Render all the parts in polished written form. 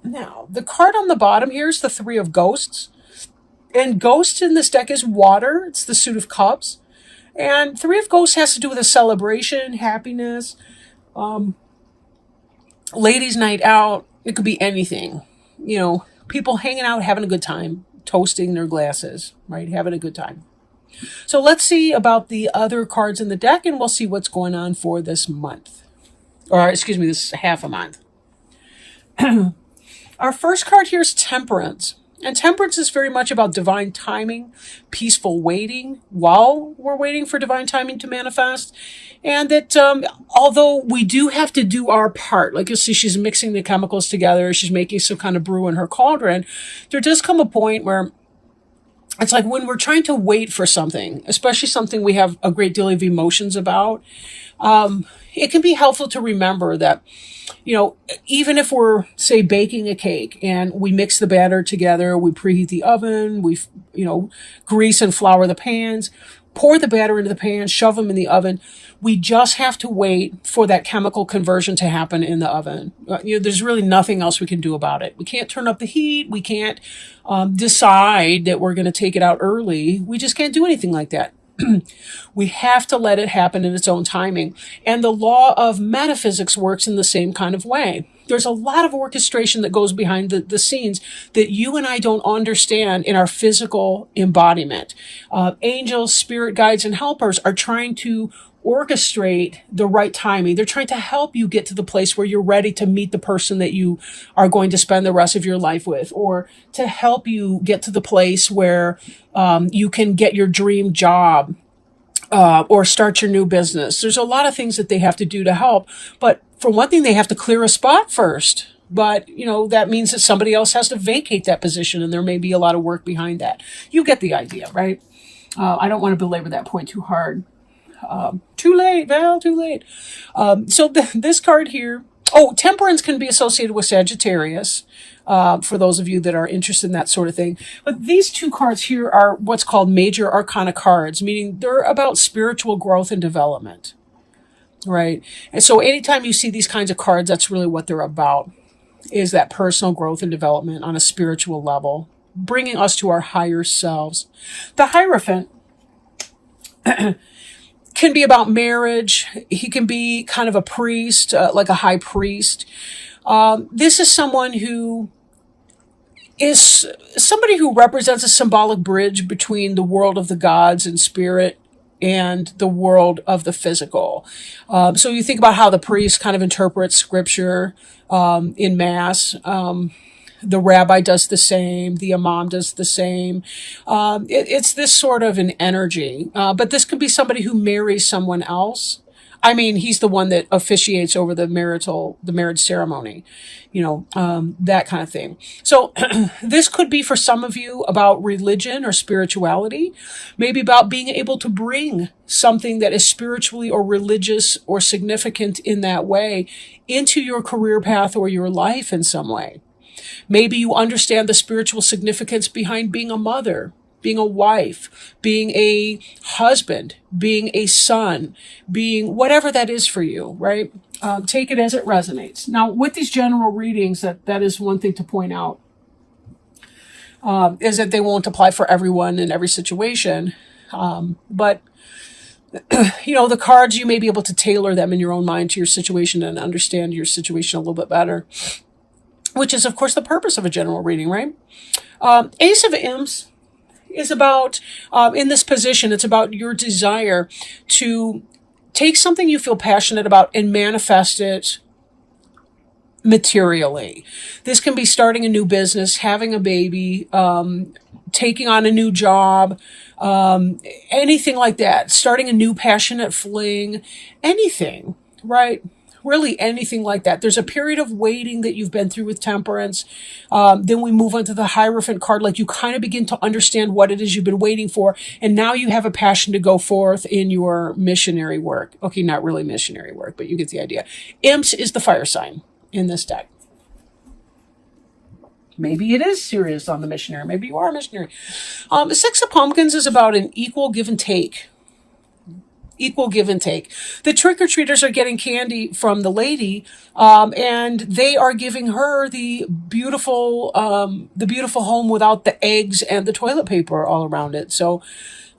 Now, the card on the bottom here is the Three of Ghosts. And Ghost in this deck is water. It's the Suit of Cups. And Three of Ghosts has to do with a celebration, happiness, ladies' night out. It could be anything. People hanging out, having a good time, toasting their glasses, right? Having a good time. So let's see about the other cards in the deck, and we'll see what's going on for this month. Or, excuse me, this half a month. Our first card here is Temperance. And temperance is very much about divine timing, peaceful waiting while we're waiting for divine timing to manifest. And that although we do have to do our part, like you'll see she's mixing the chemicals together, she's making some kind of brew in her cauldron, there does come a point where it's like when we're trying to wait for something, especially something we have a great deal of emotions about, it can be helpful to remember that, even if we're, say, baking a cake and we mix the batter together, we preheat the oven, we, grease and flour the pans, pour the batter into the pan, shove them in the oven. We just have to wait for that chemical conversion to happen in the oven. There's really nothing else we can do about it. We can't turn up the heat. We can't decide that we're going to take it out early. We just can't do anything like that. We have to let it happen in its own timing. And the law of metaphysics works in the same kind of way. There's a lot of orchestration that goes behind the scenes that you and I don't understand in our physical embodiment. Angels, spirit guides, and helpers are trying to orchestrate the right timing. They're trying to help you get to the place where you're ready to meet the person that you are going to spend the rest of your life with, or to help you get to the place where you can get your dream job or start your new business. There's a lot of things that they have to do to help. But for one thing, they have to clear a spot first. But, that means that somebody else has to vacate that position, and there may be a lot of work behind that. You get the idea, right? I don't want to belabor that point too hard. Too late, Val, too late. So this card here, temperance can be associated with Sagittarius, for those of you that are interested in that sort of thing. But these two cards here are what's called major arcana cards, meaning they're about spiritual growth and development, right? And so anytime you see these kinds of cards, that's really what they're about, is that personal growth and development on a spiritual level, bringing us to our higher selves. The Hierophant can be about marriage. He can be kind of a priest, like a high priest. This is someone who is somebody who represents a symbolic bridge between the world of the gods and spirit and the world of the physical. So you think about how the priest kind of interprets scripture in mass. The rabbi does the same. The imam does the same. It's this sort of an energy. But this could be somebody who marries someone else. I mean, he's the one that officiates over the marriage ceremony, that kind of thing. So this could be for some of you about religion or spirituality, maybe about being able to bring something that is spiritually or religious or significant in that way into your career path or your life in some way. Maybe you understand the spiritual significance behind being a mother, being a wife, being a husband, being a son, being whatever that is for you, right? Take it as it resonates. Now, with these general readings, that is one thing to point out, is that they won't apply for everyone in every situation. But the cards, you may be able to tailor them in your own mind to your situation and understand your situation a little bit better, which is, of course, the purpose of a general reading, right? Ace of Imps is about, in this position, it's about your desire to take something you feel passionate about and manifest it materially. This can be starting a new business, having a baby, taking on a new job, anything like that, starting a new passionate fling, anything, right? Really anything like that. There's a period of waiting that you've been through with Temperance. Then we move on to the Hierophant card. Like you kind of begin to understand what it is you've been waiting for. And now you have a passion to go forth in your missionary work. Okay, not really missionary work, but you get the idea. Imps is the fire sign in this deck. Maybe it is serious on the missionary. Maybe you are a missionary. The Six of Pumpkins is about an equal give and take. Equal give and take. The trick-or-treaters are getting candy from the lady, and they are giving her the beautiful home without the eggs and the toilet paper all around it. So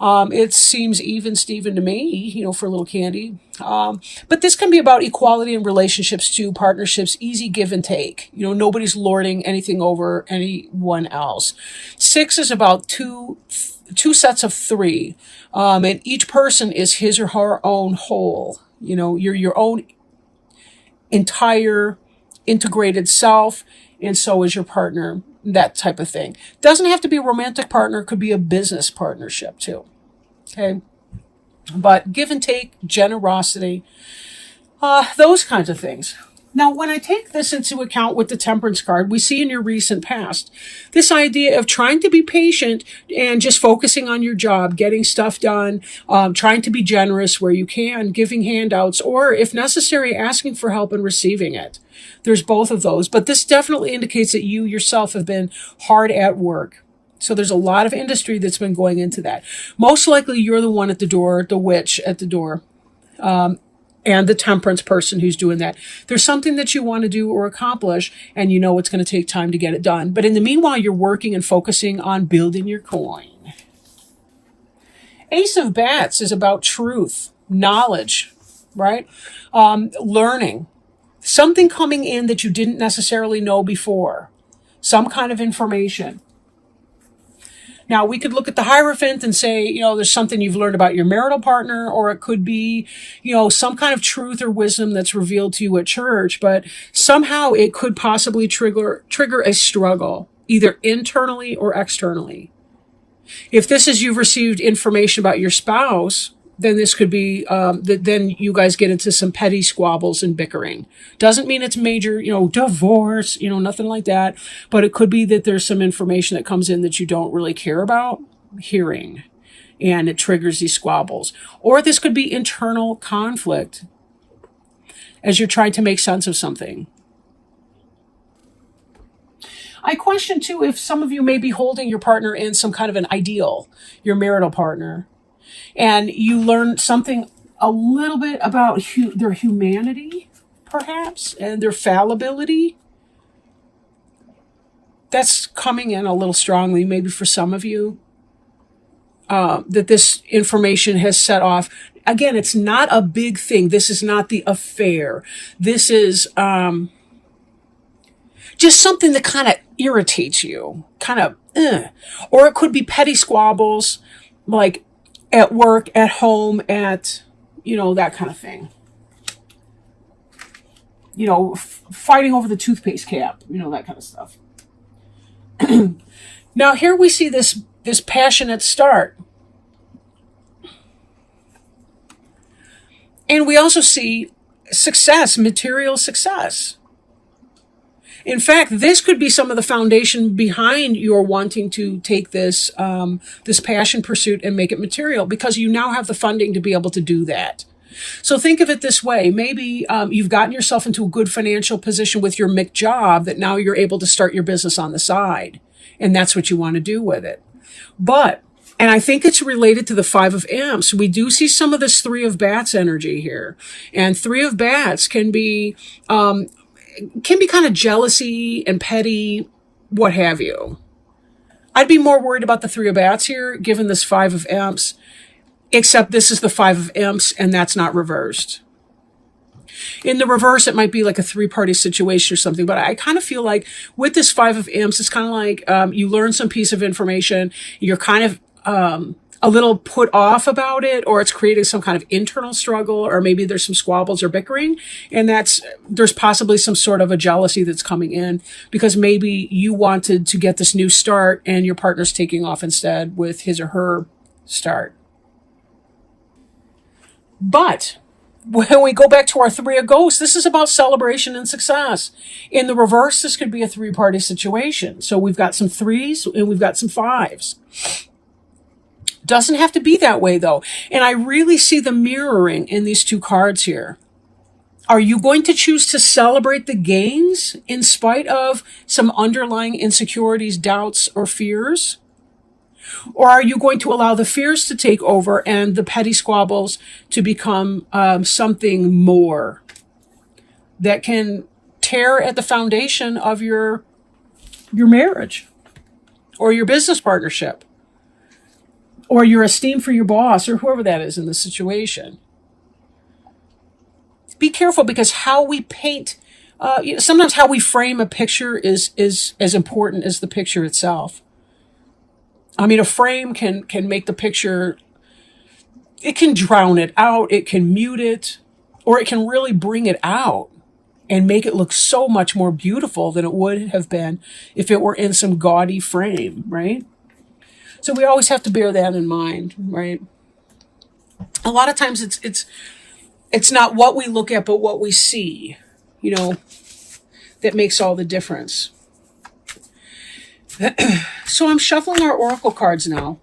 it seems even Steven to me, for a little candy. But this can be about equality in relationships too, partnerships, easy give and take. Nobody's lording anything over anyone else. 6 is about two sets of 3, and each person is his or her own whole. You're your own entire integrated self, and so is your partner. That type of thing. Doesn't have to be a romantic partner. Could be a business partnership too. Okay. But give and take, generosity, those kinds of things. Now, when I take this into account with the Temperance card, we see in your recent past this idea of trying to be patient and just focusing on your job, getting stuff done, trying to be generous where you can, giving handouts, or if necessary, asking for help and receiving it. There's both of those, but this definitely indicates that you yourself have been hard at work. So there's a lot of industry that's been going into that. Most likely you're the one at the door, the witch at the door. And the temperance person who's doing that. There's something that you want to do or accomplish, and you know it's going to take time to get it done. But in the meanwhile, you're working and focusing on building your coin. Ace of Bats is about truth, knowledge, right? Learning. Something coming in that you didn't necessarily know before. Some kind of information. Now, we could look at the Hierophant and say, there's something you've learned about your marital partner, or it could be, some kind of truth or wisdom that's revealed to you at church, but somehow it could possibly trigger a struggle, either internally or externally. If this is you've received information about your spouse, then this could be, then you guys get into some petty squabbles and bickering. Doesn't mean it's major, divorce, nothing like that. But it could be that there's some information that comes in that you don't really care about hearing, and it triggers these squabbles. Or this could be internal conflict as you're trying to make sense of something. I question too if some of you may be holding your partner in some kind of an ideal, your marital partner. And you learn something a little bit about their humanity, perhaps, and their fallibility. That's coming in a little strongly, maybe for some of you, that this information has set off. Again, it's not a big thing. This is not the affair. This is just something that kind of irritates you, Or it could be petty squabbles, like at work, at home, at, that kind of thing. Fighting over the toothpaste cap, that kind of stuff. Now here we see this passionate start. And we also see success, material success. In fact, this could be some of the foundation behind your wanting to take this this passion pursuit and make it material, because you now have the funding to be able to do that. So think of it this way. Maybe you've gotten yourself into a good financial position with your MIC job that now you're able to start your business on the side. And that's what you want to do with it. And I think it's related to the 5 of Imps. We do see some of this 3 of Bats energy here. And 3 of Bats can be kind of jealousy and petty, what have you. I'd be more worried about the 3 of Bats here, given this 5 of Imps, except this is the 5 of Imps, and that's not reversed. In the reverse, it might be like a 3-party situation or something, but I kind of feel like with this 5 of Imps, it's kind of like you learn some piece of information, you're kind of a little put off about it, or it's creating some kind of internal struggle, or maybe there's some squabbles or bickering, and there's possibly some sort of a jealousy that's coming in because maybe you wanted to get this new start and your partner's taking off instead with his or her start. But when we go back to our 3 of Ghosts, this is about celebration and success. In the reverse, this could be a 3-party situation. So we've got some 3s and we've got some 5s. Doesn't have to be that way, though. And I really see the mirroring in these 2 cards here. Are you going to choose to celebrate the gains in spite of some underlying insecurities, doubts, or fears? Or are you going to allow the fears to take over and the petty squabbles to become something more that can tear at the foundation of your marriage or your business partnership or your esteem for your boss or whoever that is in the situation? Be careful, because how we paint, sometimes how we frame a picture is as important as the picture itself. I mean, a frame can make the picture, it can drown it out, it can mute it, or it can really bring it out and make it look so much more beautiful than it would have been if it were in some gaudy frame, right? So we always have to bear that in mind, right? A lot of times it's not what we look at, but what we see, that makes all the difference. So I'm shuffling our oracle cards now,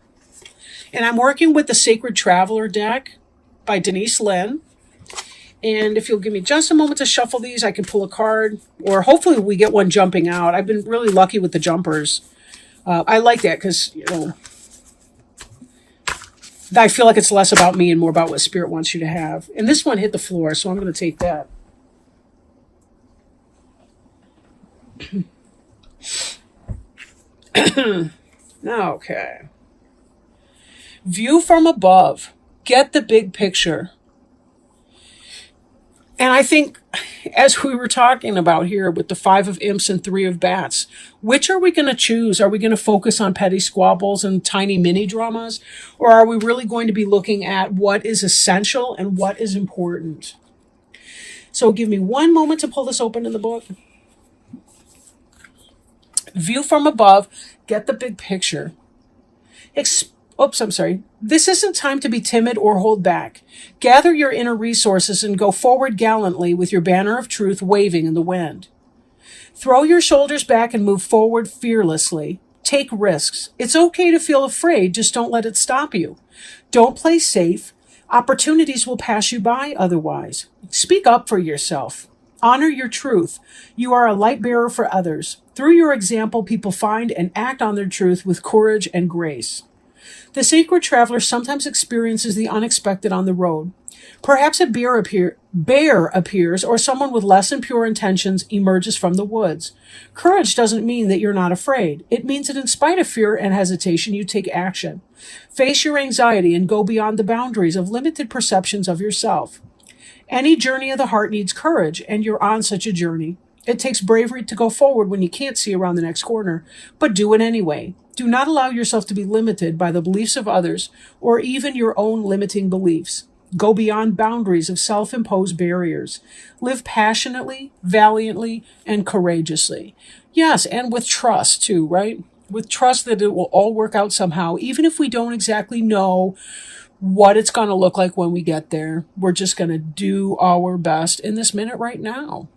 and I'm working with the Sacred Traveler deck by Denise Linn. And if you'll give me just a moment to shuffle these, I can pull a card, or hopefully we get one jumping out. I've been really lucky with the jumpers. I like that because, I feel like it's less about me and more about what Spirit wants you to have. And this one hit the floor, so I'm going to take that. Okay. View from above. Get the big picture. And I think, as we were talking about here with the 5 of Imps and 3 of Bats, which are we going to choose? Are we going to focus on petty squabbles and tiny mini dramas? Or are we really going to be looking at what is essential and what is important? So give me one moment to pull this open in the book. View from above. Get the big picture. This isn't time to be timid or hold back. Gather your inner resources and go forward gallantly with your banner of truth waving in the wind. Throw your shoulders back and move forward fearlessly. Take risks. It's okay to feel afraid, just don't let it stop you. Don't play safe. Opportunities will pass you by otherwise. Speak up for yourself. Honor your truth. You are a light bearer for others. Through your example, people find and act on their truth with courage and grace. The Sacred Traveler sometimes experiences the unexpected on the road. Perhaps a bear appears, or someone with less than pure intentions emerges from the woods. Courage doesn't mean that you're not afraid. It means that in spite of fear and hesitation, you take action. Face your anxiety and go beyond the boundaries of limited perceptions of yourself. Any journey of the heart needs courage, and you're on such a journey. It takes bravery to go forward when you can't see around the next corner, but do it anyway. Do not allow yourself to be limited by the beliefs of others or even your own limiting beliefs. Go beyond boundaries of self-imposed barriers. Live passionately, valiantly, and courageously. Yes, and with trust too, right? With trust that it will all work out somehow, even if we don't exactly know what it's going to look like when we get there. We're just going to do our best in this minute right now.